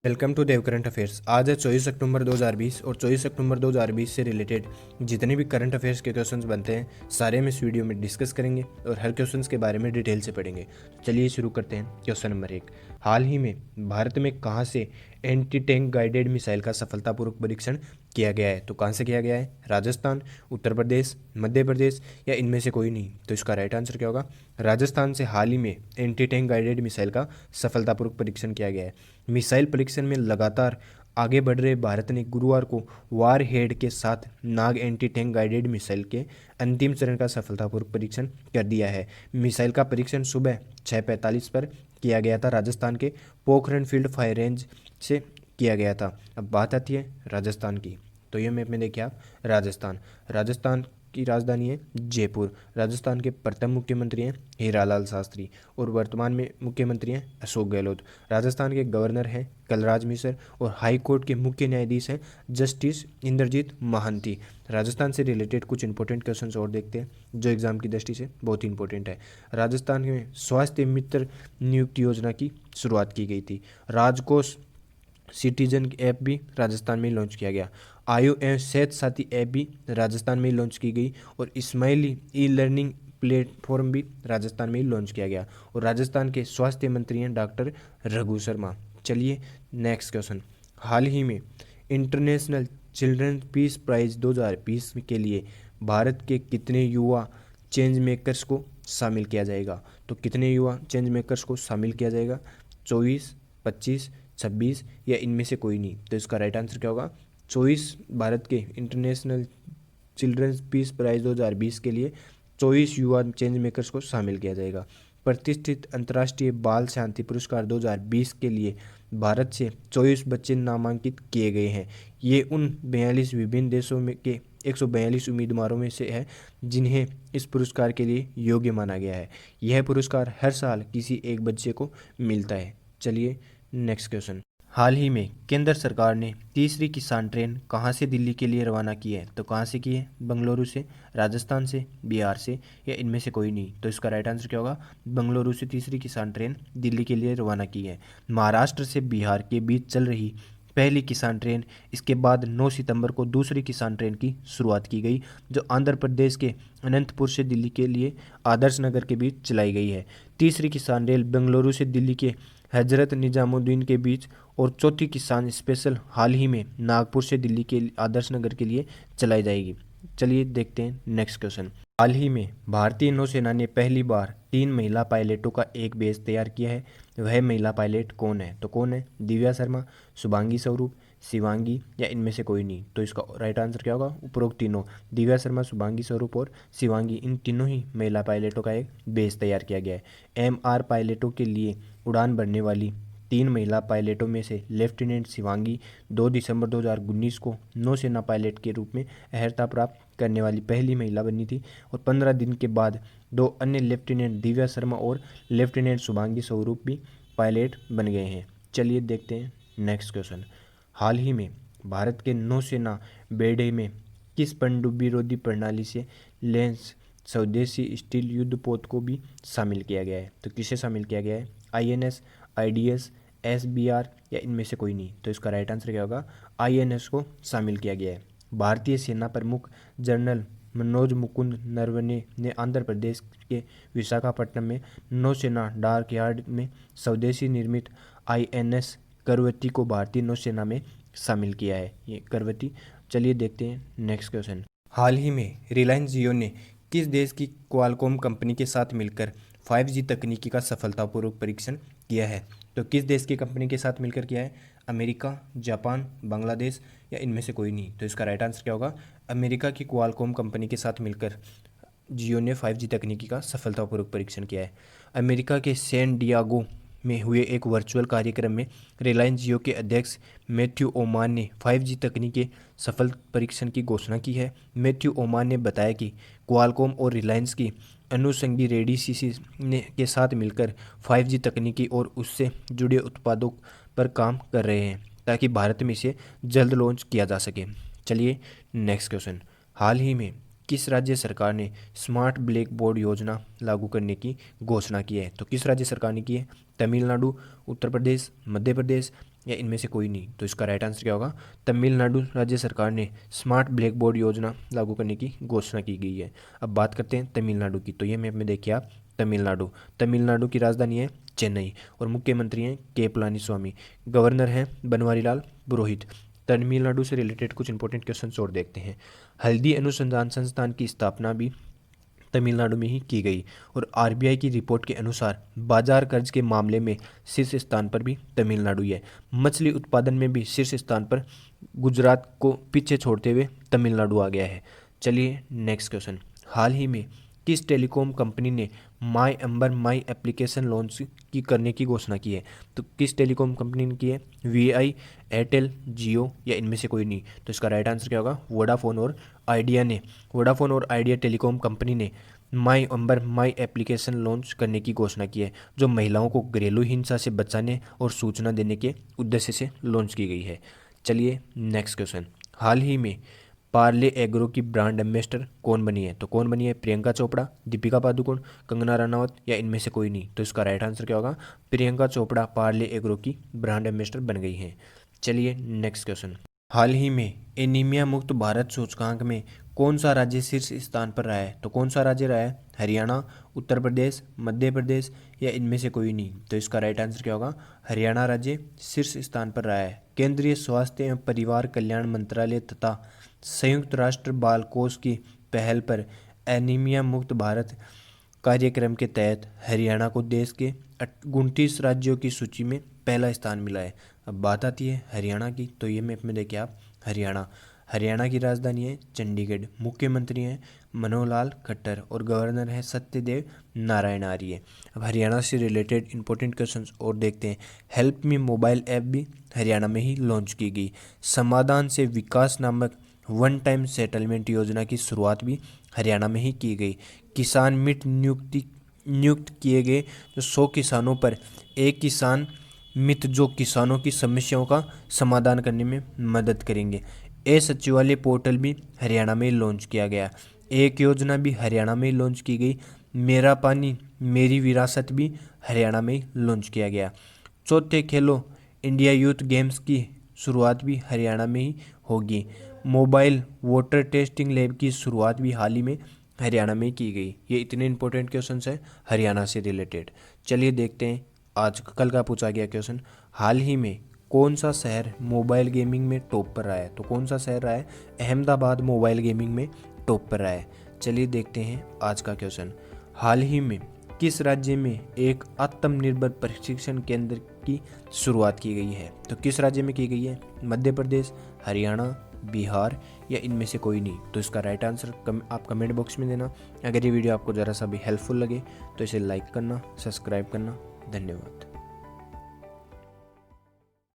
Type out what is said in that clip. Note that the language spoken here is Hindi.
Welcome to Dev current affairs. आज है 24 अक्टूबर 2020 और 24 अक्टूबर 2020 से रिलेटेड जितने भी करंट अफेयर्स के क्वेश्चंस बनते हैं सारे हम इस वीडियो में डिस्कस करेंगे और हर क्वेश्चंस के बारे में डिटेल से पढ़ेंगे। तो चलिए शुरू करते हैं। क्वेश्चन नंबर 1, हाल ही में भारत में कहाँ से एंटी टैंक गाइडेड मिसाइल का सफलतापूर्वक परीक्षण किया गया है? तो कहाँ से किया गया है? राजस्थान, उत्तर प्रदेश, मध्य प्रदेश या इनमें से कोई नहीं? तो इसका राइट आंसर क्या होगा? राजस्थान से हाल ही में एंटी टैंक गाइडेड मिसाइल का सफलतापूर्वक परीक्षण किया गया है। मिसाइल परीक्षण में लगातार आगे बढ़ रहे भारत ने गुरुवार को वार हेड के साथ नाग एंटी टैंक गाइडेड मिसाइल के अंतिम चरण का सफलतापूर्वक परीक्षण कर दिया है। मिसाइल का परीक्षण सुबह 6:45 पर किया गया था। राजस्थान के पोखरण फील्ड फायर रेंज से किया गया था। अब बात आती है राजस्थान की, तो ये मैप में देखिए आप, राजस्थान की राजधानी है जयपुर। राजस्थान के प्रथम मुख्यमंत्री हैं हीरालाल शास्त्री और वर्तमान में मुख्यमंत्री हैं अशोक गहलोत। राजस्थान के गवर्नर हैं कलराज मिश्र और हाई कोर्ट के मुख्य न्यायाधीश हैं जस्टिस इंद्रजीत महांती। राजस्थान से रिलेटेड कुछ इंपॉर्टेंट क्वेश्चंस और देखते हैं जो एग्जाम की दृष्टि से बहुत ही इंपॉर्टेंट है। राजस्थान में स्वास्थ्य मित्र नियुक्ति योजना की शुरुआत की गई थी। राजकोष सिटीजन ऐप भी राजस्थान में लॉन्च किया गया। आयु एवं सेहत साथी ऐप भी राजस्थान में लॉन्च की गई और इस्माइली ई लर्निंग प्लेटफॉर्म भी राजस्थान में ही लॉन्च किया गया। और राजस्थान के स्वास्थ्य मंत्री हैं डॉक्टर रघु शर्मा। चलिए नेक्स्ट क्वेश्चन, हाल ही में इंटरनेशनल चिल्ड्रन पीस प्राइज 2020 के लिए भारत के कितने युवा चेंज मेकर्स को शामिल किया जाएगा? तो कितने युवा चेंज मेकर्स को शामिल किया जाएगा? 24, 25, 26 या इनमें से कोई नहीं? तो इसका राइट आंसर क्या होगा? 24 भारत के इंटरनेशनल चिल्ड्रंस पीस प्राइज 2020 के लिए 24 युवा चेंज मेकर्स को शामिल किया जाएगा। प्रतिष्ठित अंतर्राष्ट्रीय बाल शांति पुरस्कार 2020 के लिए भारत से 24 बच्चे नामांकित किए गए हैं। ये उन 42 विभिन्न देशों में के 142 उम्मीदवारों में से है जिन्हें इस पुरस्कार के लिए योग्य माना गया है। यह पुरस्कार हर साल किसी एक बच्चे को मिलता है। चलिए नेक्स्ट क्वेश्चन, हाल ही में केंद्र सरकार ने तीसरी किसान ट्रेन कहां से दिल्ली के लिए रवाना की है? तो कहां से की है? बेंगलुरु से, राजस्थान से, बिहार से या इनमें से कोई नहीं? तो इसका राइट आंसर क्या होगा? बेंगलुरु से तीसरी किसान ट्रेन दिल्ली के लिए रवाना की है। महाराष्ट्र से बिहार के बीच चल रही पहली किसान ट्रेन, इसके बाद 9 सितंबर को दूसरी किसान ट्रेन की शुरुआत की गई जो आंध्र प्रदेश के अनंतपुर से दिल्ली के लिए आदर्श नगर के बीच चलाई गई है। तीसरी किसान रेल बेंगलुरु से दिल्ली के हजरत निजामुद्दीन के बीच और चौथी किसान स्पेशल हाल ही में नागपुर से दिल्ली के आदर्श नगर के लिए चलाई जाएगी। चलिए देखते हैं नेक्स्ट क्वेश्चन, हाल ही में भारतीय नौसेना ने पहली बार 3 महिला पायलटों का एक बेस तैयार किया है। वह महिला पायलट कौन है? तो कौन है? दिव्या शर्मा, शुभांगी स्वरूप, शिवांगी या इनमें से कोई नहीं? तो इसका राइट आंसर क्या होगा? उपरोक्त तीनों, दिव्या शर्मा, शुभांगी स्वरूप और शिवांगी, इन तीनों ही महिला पायलटों का एक बेस तैयार किया गया है। MR पायलटों के लिए उड़ान भरने वाली 3 महिला पायलटों में से लेफ्टिनेंट शिवांगी 2 दिसंबर 2019 को नौसेना पायलट के रूप में अहर्ता प्राप्त करने वाली पहली महिला बनी थी और 15 दिन के बाद 2 अन्य लेफ्टिनेंट दिव्या शर्मा और लेफ्टिनेंट शुभांगी स्वरूप भी पायलट बन गए हैं। चलिए देखते हैं नेक्स्ट क्वेश्चन, हाल ही में भारत के नौसेना बेड़े में किस पनडुब्बी रोधी प्रणाली से लैस स्वदेशी स्टील युद्धपोत को भी शामिल किया गया है? तो किसे शामिल किया गया है? INS, IDS, SBR या इनमें से कोई नहीं? तो इसका राइट आंसर क्या होगा? INS को शामिल किया गया है। भारतीय सेना प्रमुख जनरल मनोज मुकुंद नरवणे ने आंध्र प्रदेश के विशाखापट्टनम में नौसेना डाक यार्ड में स्वदेशी निर्मित INS करवती को भारतीय नौसेना में शामिल किया है। ये करवती। चलिए देखते हैं नेक्स्ट क्वेश्चन, हाल ही में रिलायंस जियो ने किस देश की क्वालकॉम कंपनी के साथ मिलकर 5G तकनीकी का सफलतापूर्वक परीक्षण किया है? तो किस देश की कंपनी के साथ मिलकर किया है? अमेरिका, जापान, बांग्लादेश या इनमें से कोई नहीं? तो इसका राइट आंसर क्या होगा? अमेरिका की क्वालकॉम कंपनी के साथ मिलकर जियो ने 5G तकनीकी का सफलतापूर्वक परीक्षण किया है। अमेरिका के सैन डियागो में हुए एक वर्चुअल कार्यक्रम में रिलायंस जियो के अध्यक्ष मैथ्यू ओमान ने 5G तकनीक के सफल परीक्षण की घोषणा की है। मैथ्यू ओमान ने बताया कि क्वालकॉम और रिलायंस की अनुषंगी रेडी सीसी ने के साथ मिलकर 5G तकनीकी और उससे जुड़े उत्पादों पर काम कर रहे हैं ताकि भारत में इसे जल्द लॉन्च किया जा सके। चलिए नेक्स्ट क्वेश्चन, हाल ही में किस राज्य सरकार ने स्मार्ट ब्लैक बोर्ड योजना लागू करने की घोषणा की है? तो किस राज्य सरकार ने की है? तमिलनाडु, उत्तर प्रदेश, मध्य प्रदेश, या इनमें से कोई नहीं? तो इसका राइट आंसर क्या होगा? तमिलनाडु राज्य सरकार ने स्मार्ट ब्लैक बोर्ड योजना लागू करने की घोषणा की गई है। अब बात करते हैं तमिलनाडु की। तो ये मैप में देखिए आप, तमिलनाडु तमिलनाडु की राजधानी है चेन्नई और मुख्यमंत्री हैं के पलानीस्वामी, गवर्नर हैं बनवारीलाल पुरोहित। तमिलनाडु से रिलेटेड कुछ इंपॉर्टेंट क्वेश्चन और देखते हैं। हल्दी अनुसंधान संस्थान की स्थापना भी तमिलनाडु में ही की गई और आरबीआई की रिपोर्ट के अनुसार बाजार कर्ज के मामले में शीर्ष स्थान पर भी तमिलनाडु ही है। मछली उत्पादन में भी शीर्ष स्थान पर गुजरात को पीछे छोड़ते हुए तमिलनाडु आ गया है। चलिए नेक्स्ट क्वेश्चन। हाल ही में किस टेलीकॉम कंपनी ने माई अंबर माई एप्लीकेशन लॉन्च की करने की घोषणा की है? तो किस टेलीकॉम कंपनी ने की है? वीआई, एयरटेल, जियो या इनमें से कोई नहीं? तो इसका राइट आंसर क्या होगा? वोडाफोन और आइडिया ने, वोडाफोन और आइडिया टेलीकॉम कंपनी ने माई अंबर माई एप्लीकेशन लॉन्च करने की घोषणा की है, जो महिलाओं को घरेलू हिंसा से बचाने और सूचना देने के उद्देश्य से लॉन्च की गई है। चलिए नेक्स्ट क्वेश्चन। हाल ही में पार्ले एग्रो की ब्रांड एम्बेसडर कौन बनी है? तो कौन बनी है? प्रियंका चोपड़ा, दीपिका पादुकोण, कंगना रनावत या इनमें से कोई नहीं? तो इसका राइट आंसर क्या होगा? प्रियंका चोपड़ा पार्ले एग्रो की ब्रांड एम्बेसडर बन गई हैं। चलिए नेक्स्ट क्वेश्चन। हाल ही में एनीमिया मुक्त भारत सूचकांक में कौन सा राज्य शीर्ष स्थान पर रहा है? तो कौन सा राज्य रहा है? हरियाणा, उत्तर प्रदेश, मध्य प्रदेश या इनमें से कोई नहीं? तो इसका राइट आंसर क्या होगा? हरियाणा राज्य शीर्ष स्थान पर रहा है। केंद्रीय स्वास्थ्य एवं परिवार कल्याण मंत्रालय तथा संयुक्त राष्ट्र बाल कोष की पहल पर एनीमिया मुक्त भारत कार्यक्रम के तहत हरियाणा को देश के 29 राज्यों की सूची में पहला स्थान मिला है। अब बात आती है हरियाणा की। तो ये मैप में देखिए आप, हरियाणा की राजधानी है चंडीगढ़, मुख्यमंत्री हैं मनोहर लाल खट्टर और गवर्नर है सत्यदेव नारायण आर्य। अब हरियाणा से रिलेटेड इंपॉर्टेंट क्वेश्चंस और देखते हैं। हेल्प मी मोबाइल ऐप भी हरियाणा में ही लॉन्च की गई। समाधान से विकास नामक वन टाइम सेटलमेंट योजना की शुरुआत भी हरियाणा में ही की गई। किसान मित्र नियुक्त किए गए, जो 100 किसानों पर एक किसान मित्र जो किसानों की समस्याओं का समाधान करने में मदद करेंगे। ए सचिवालय पोर्टल भी हरियाणा में लॉन्च किया गया। एक योजना भी हरियाणा में लॉन्च की गई। मेरा पानी मेरी विरासत भी हरियाणा में लॉन्च किया गया। चौथे खेलो इंडिया यूथ गेम्स की शुरुआत भी हरियाणा में ही होगी। मोबाइल वाटर टेस्टिंग लैब की शुरुआत भी हाल ही में हरियाणा में की गई। ये इतने इंपॉर्टेंट क्वेश्चन हैं हरियाणा से रिलेटेड। चलिए देखते हैं आज कल का पूछा गया क्वेश्चन। हाल ही में कौन सा शहर मोबाइल गेमिंग में टॉप पर रहा है? तो कौन सा शहर रहा है? अहमदाबाद मोबाइल गेमिंग में टॉप पर रहा है। चलिए देखते हैं आज का क्वेश्चन। हाल ही में किस राज्य में एक आत्मनिर्भर प्रशिक्षण केंद्र की शुरुआत की गई है? तो किस राज्य में की गई है? मध्य प्रदेश, हरियाणा, बिहार या इनमें से कोई नहीं? तो इसका राइट आंसर आप कमेंट बॉक्स में देना। अगर ये वीडियो आपको ज़रा सा भी हेल्पफुल लगे तो इसे लाइक करना, सब्सक्राइब करना। धन्यवाद।